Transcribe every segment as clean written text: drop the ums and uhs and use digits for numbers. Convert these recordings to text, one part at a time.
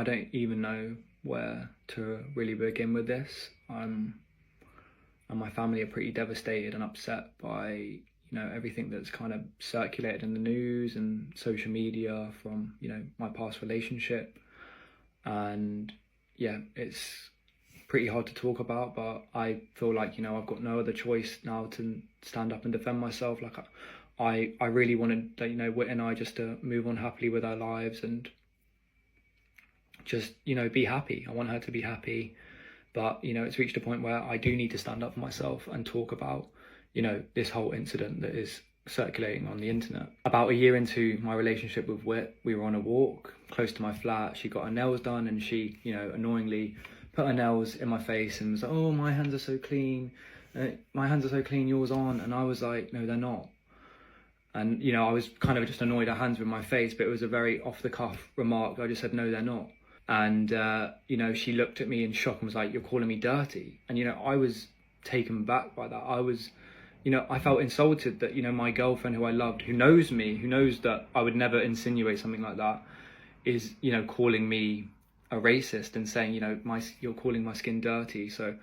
I don't even know where to really begin with this. And my family are pretty devastated and upset by everything that's kind of circulated in the news and social media from my past relationship. And yeah, it's pretty hard to talk about, but I feel like I've got no other choice now to stand up and defend myself. Like I really wanted Whit and I just to move on happily with our lives and just be happy. I want her to be happy, but it's reached a point where I do need to stand up for myself and talk about this whole incident that is circulating on the internet. About a year into my relationship with Whit, we were on a walk close to my flat. She got her nails done and she annoyingly put her nails in my face and was like, oh, my hands are so clean, yours aren't. And I was like, no, they're not. And I was kind of just annoyed her hands were in my face, but it was a very off the cuff remark. I just said, no, they're not. And she looked at me in shock and was like, you're calling me dirty. And I was taken back by that. I was I felt insulted that my girlfriend, who I loved, who knows me, who knows that I would never insinuate something like that, is calling me a racist and saying you're calling my skin dirty. So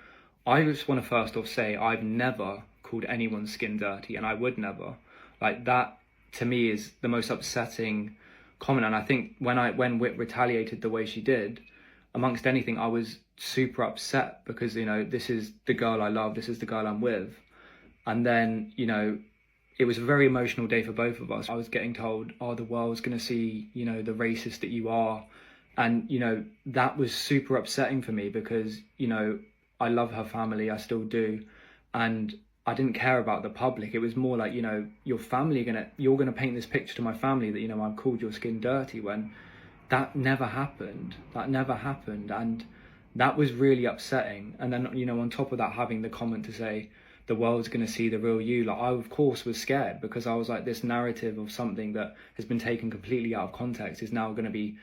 I just want to first off say I've never called anyone's skin dirty, and I would never. Like, that to me is the most upsetting comment. And I think when Whit retaliated the way she did, amongst anything, I was super upset because this is the girl I love, this is the girl I'm with. And then it was a very emotional day for both of us. I was getting told, oh, the world's going to see the racist that you are. And that was super upsetting for me because I love her family, I still do, and I didn't care about the public. It was more like your family you're gonna paint this picture to my family that I've called your skin dirty, when that never happened. And that was really upsetting. And then on top of that, having the comment to say the world's going to see the real you, like, I of course was scared, because I was like, this narrative of something that has been taken completely out of context is now going to be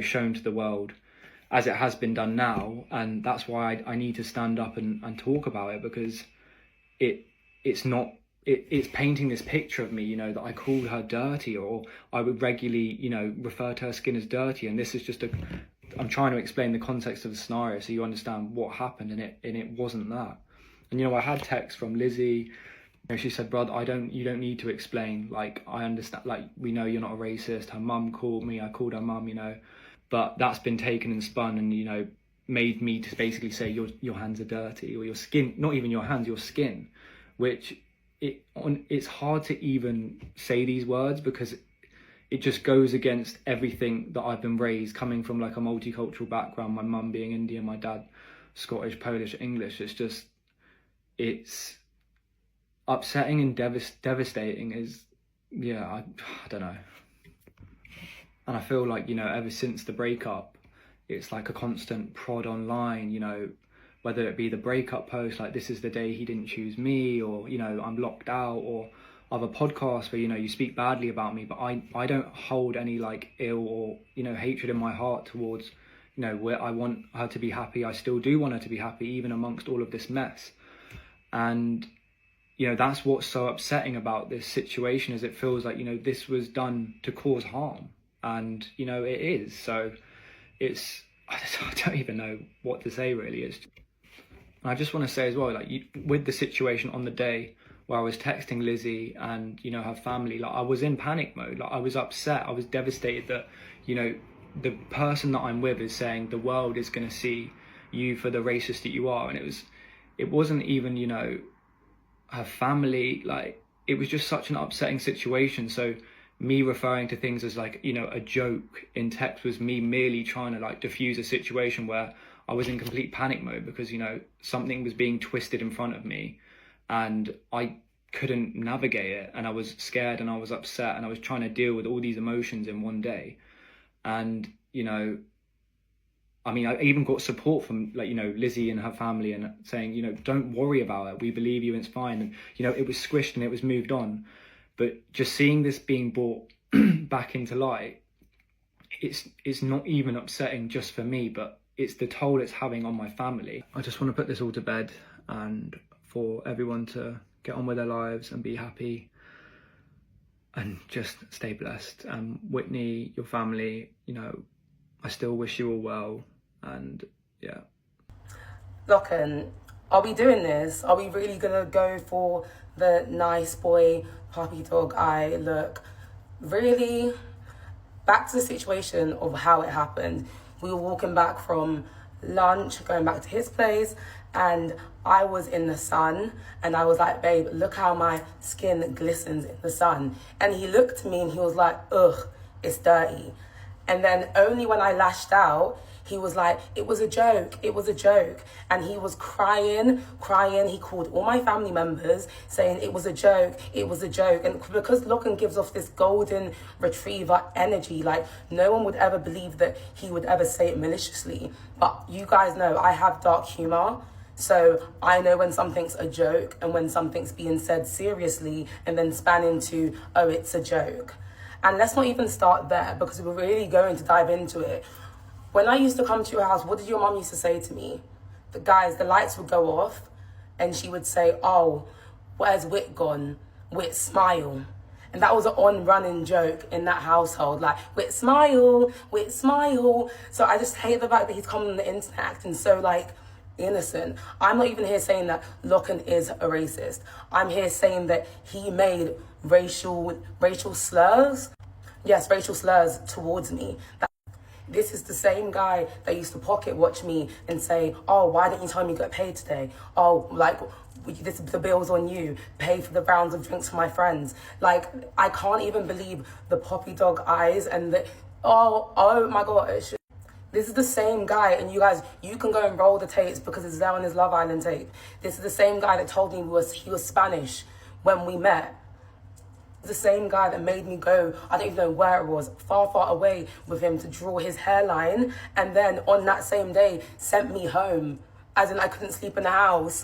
shown to the world as it has been done now. And that's why I need to stand up and talk about it, because it's painting this picture of me that I called her dirty, or I would regularly refer to her skin as dirty. And this is just I'm trying to explain the context of the scenario so you understand what happened, and it wasn't that. And I had text from Lizzie. She said, "Brother, you don't need to explain. Like, I understand. Like, we know you're not a racist." Her mum called me. I called her mum. But that's been taken and spun, and made me to basically say your hands are dirty, or your skin. Not even your hands, your skin. Which it's hard to even say these words, because it just goes against everything that I've been raised, coming from like a multicultural background. My mum being Indian, my dad Scottish, Polish, English. It's upsetting and devastating. I don't know. And I feel like ever since the breakup, it's like a constant prod online, whether it be the breakup post like, this is the day he didn't choose me, or I'm locked out, or other podcasts where you speak badly about me, but I don't hold any like ill or hatred in my heart towards where I want her to be happy. I still do want her to be happy, even amongst all of this mess. And that's what's so upsetting about this situation, is it feels like this was done to cause harm, and it is. So I don't even know what to say, really. I just want to say as well, like, with the situation on the day where I was texting Lizzie and her family, like, I was in panic mode. Like, I was upset, I was devastated that the person that I'm with is saying the world is going to see you for the racist that you are. And it wasn't even her family. Like, it was just such an upsetting situation. So me referring to things as like a joke in text was me merely trying to like diffuse a situation where I was in complete panic mode, because something was being twisted in front of me and I couldn't navigate it, and I was scared and I was upset, and I was trying to deal with all these emotions in one day. And I even got support from Lizzie and her family, and saying don't worry about it, we believe you, it's fine. And it was squished and it was moved on. But just seeing this being brought back into light, it's not even upsetting just for me, but it's the toll it's having on my family. I just want to put this all to bed, and for everyone to get on with their lives and be happy and just stay blessed. Whitney, your family, I still wish you all well, and yeah. Lochan, are we doing this? Are we really gonna go for the nice boy, puppy dog eye look? Really? Back to the situation of how it happened. We were walking back from lunch, going back to his place, and I was in the sun, and I was like, babe, look how my skin glistens in the sun. And he looked at me and he was like, ugh, it's dirty. And then only when I lashed out, he was like, it was a joke, it was a joke. And he was crying. He called all my family members saying it was a joke, it was a joke. And because Lochan gives off this golden retriever energy, like no one would ever believe that he would ever say it maliciously. But you guys know I have dark humor. So I know when something's a joke and when something's being said seriously and then span into, oh, it's a joke. And let's not even start there because we're really going to dive into it. When I used to come to your house, what did your mom used to say to me? The guys, the lights would go off and she would say, oh, where's Whit gone? Whit, smile. And that was an on-running joke in that household, like, Whit, smile, Whit, smile. So I just hate the fact that he's coming on the internet acting so, like, innocent. I'm not even here saying that Lochan is a racist. I'm here saying that he made racial slurs. Yes, racial slurs towards me. This is the same guy that used to pocket watch me and say, oh, why didn't you tell me you got paid today? Oh, like, the bill's on you. Pay for the rounds of drinks for my friends. Like, I can't even believe the poppy dog eyes and the, oh my gosh. This is the same guy, and you guys, you can go and roll the tapes because it's there on his Love Island tape. This is the same guy that told me he was Spanish when we met. The same guy that made me go, I don't even know where it was, far away with him to draw his hairline, and then on that same day sent me home, as in I couldn't sleep in the house.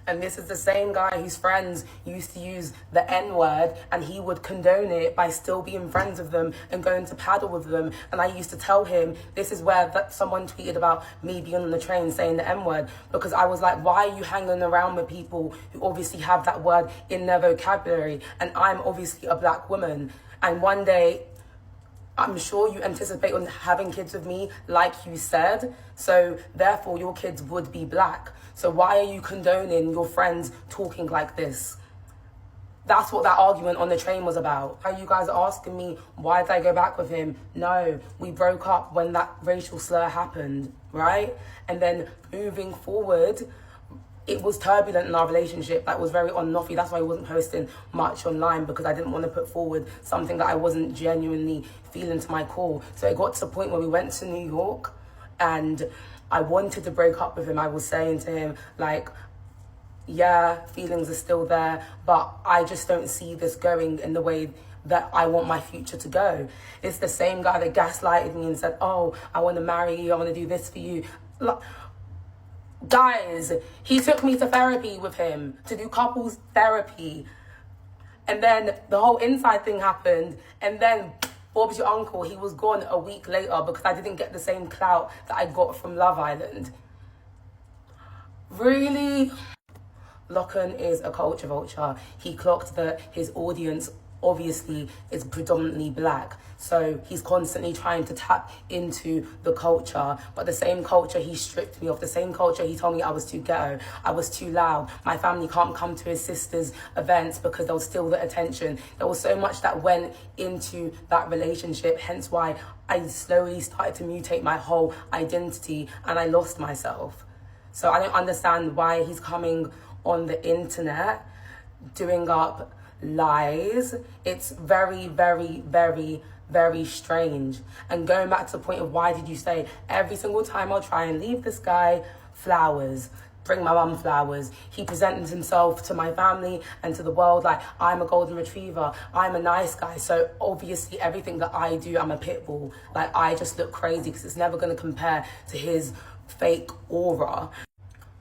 And this is the same guy whose friends used to use the N-word, and he would condone it by still being friends with them and going to paddle with them. And I used to tell him, this is where someone tweeted about me being on the train saying the N-word, because I was like, why are you hanging around with people who obviously have that word in their vocabulary? And I'm obviously a black woman. And one day, I'm sure you anticipate on having kids with me, like you said. So therefore, your kids would be black. So why are you condoning your friends talking like this? That's what that argument on the train was about. Are you guys asking me, why did I go back with him? No, we broke up when that racial slur happened, right? And then moving forward, it was turbulent in our relationship. That was very on and offy. That's why I wasn't posting much online, because I didn't want to put forward something that I wasn't genuinely feeling to my core. So it got to the point where we went to New York and I wanted to break up with him. I was saying to him, like, yeah, feelings are still there, but I just don't see this going in the way that I want my future to go. It's the same guy that gaslighted me and said, oh, I want to marry you, I want to do this for you. Guys, he took me to therapy with him, to do couples therapy. And then the whole inside thing happened, and then Bob's your uncle, he was gone a week later because I didn't get the same clout that I got from Love Island. Really? Lochan is a culture vulture. He clocked that his audience obviously is predominantly black, so he's constantly trying to tap into the culture, but the same culture he stripped me of, the same culture he told me I was too ghetto, I was too loud, my family can't come to his sister's events because they'll steal the attention. There was so much that went into that relationship, hence why I slowly started to mutate my whole identity and I lost myself. So I don't understand why he's coming on the internet doing up lies. It's very, very, very, very strange. And going back to the point of why did you stay? Every single time I'll try and leave this guy flowers, bring my mum flowers. He presented himself to my family and to the world like, I'm a golden retriever, I'm a nice guy. So obviously everything that I do, I'm a pit bull. Like, I just look crazy because it's never going to compare to his fake aura.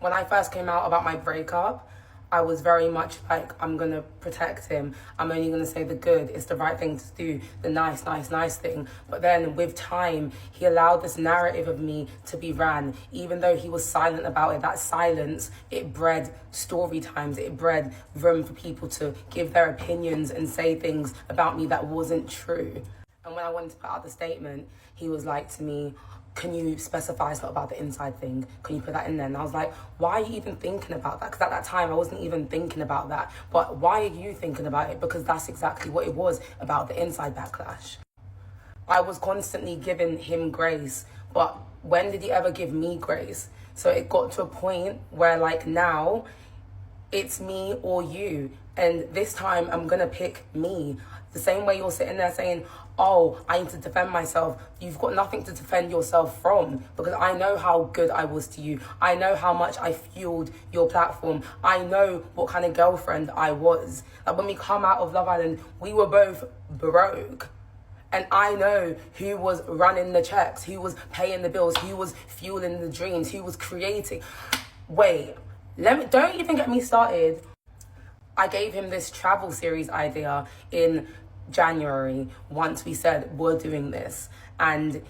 When I first came out about my breakup, I was very much like, I'm going to protect him. I'm only going to say the good. It's the right thing to do, the nice thing. But then with time, he allowed this narrative of me to be ran. Even though he was silent about it, that silence, it bred story times. It bred room for people to give their opinions and say things about me that wasn't true. And when I wanted to put out the statement, he was like to me, can you specify it's not about the inside thing? Can you put that in there? And I was like, why are you even thinking about that? Because at that time, I wasn't even thinking about that. But why are you thinking about it? Because that's exactly what it was about, the inside backlash. I was constantly giving him grace, but when did he ever give me grace? So it got to a point where like now, it's me or you. And this time I'm gonna pick me. The same way you're sitting there saying, oh, I need to defend myself. You've got nothing to defend yourself from, because I know how good I was to you. I know how much I fueled your platform. I know what kind of girlfriend I was. Like when we come out of Love Island, we were both broke. And I know who was running the checks, who was paying the bills, who was fueling the dreams, who was creating. Wait, don't even get me started. I gave him this travel series idea in January once we said we're doing this. And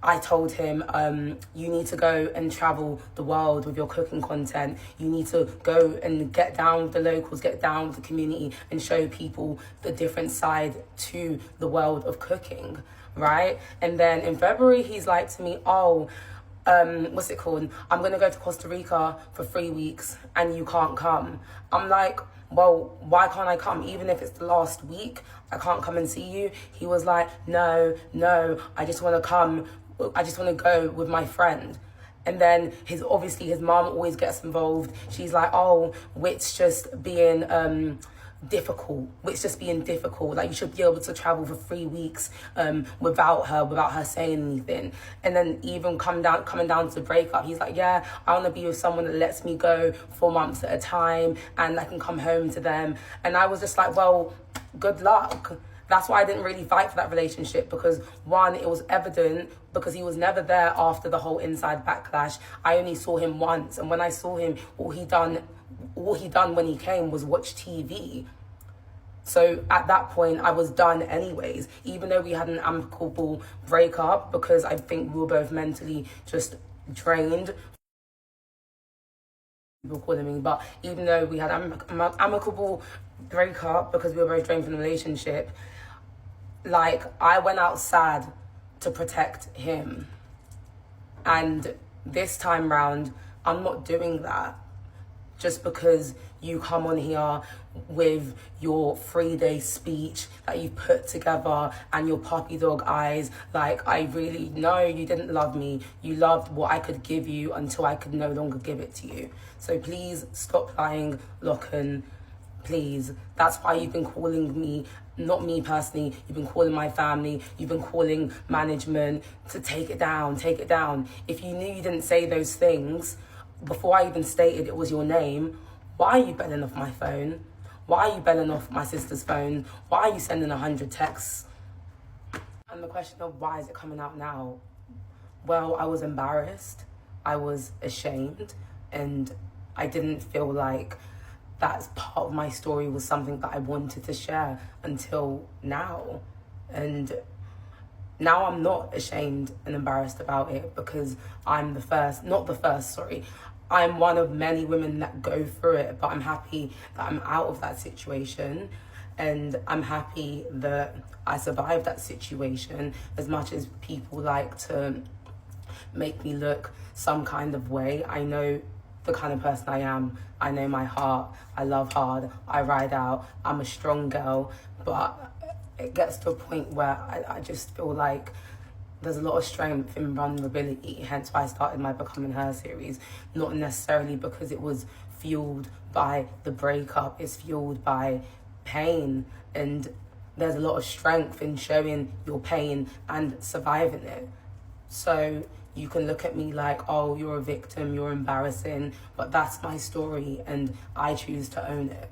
I told him, you need to go and travel the world with your cooking content. You need to go and get down with the locals, get down with the community and show people the different side to the world of cooking, right? And then in February, he's like to me, oh, what's it called? I'm going to go to Costa Rica for 3 weeks and you can't come. I'm like, well, why can't I come? Even if it's the last week, I can't come and see you. He was like, no, I just want to come. I just want to go with my friend. And then his mom always gets involved. She's like, oh, Whit's just being difficult. Whit's just being difficult. Like you should be able to travel for 3 weeks without her saying anything. And then even coming down to the breakup, he's like, yeah, I want to be with someone that lets me go 4 months at a time and I can come home to them. And I was just like, well, good luck. That's why I didn't really fight for that relationship, because one, it was evident because he was never there after the whole inside backlash. I only saw him once, and when I saw him, all he done when he came was watch TV. So at that point, I was done anyways, even though we had an amicable breakup, because I think we were both mentally just drained. Calling me, but even though we had amicable breakup because we were both drained from the relationship, like I went out sad to protect him. And this time round, I'm not doing that just because you come on here with your 3-day speech that you put together and your puppy dog eyes. Like, I really know you didn't love me. You loved what I could give you until I could no longer give it to you. So please stop lying, Lochan. Please. That's why you've been calling me, not me personally, you've been calling my family, you've been calling management to take it down. If you knew you didn't say those things before I even stated it was your name, why are you belling off my phone? Why are you belling off my sister's phone? Why are you sending 100 texts? And the question of why is it coming out now? Well, I was embarrassed, I was ashamed, and I didn't feel like that part of my story was something that I wanted to share until now. And now I'm not ashamed and embarrassed about it, because I'm I'm one of many women that go through it, but I'm happy that I'm out of that situation. And I'm happy that I survived that situation, as much as people like to make me look some kind of way. I know the kind of person I am. I know my heart. I love hard. I ride out. I'm a strong girl. But it gets to a point where I just feel like there's a lot of strength in vulnerability. Hence why I started my Becoming Her series. Not necessarily because it was fueled by the breakup. It's fueled by pain. And there's a lot of strength in showing your pain and surviving it. So you can look at me like, oh, you're a victim, you're embarrassing, but that's my story and I choose to own it.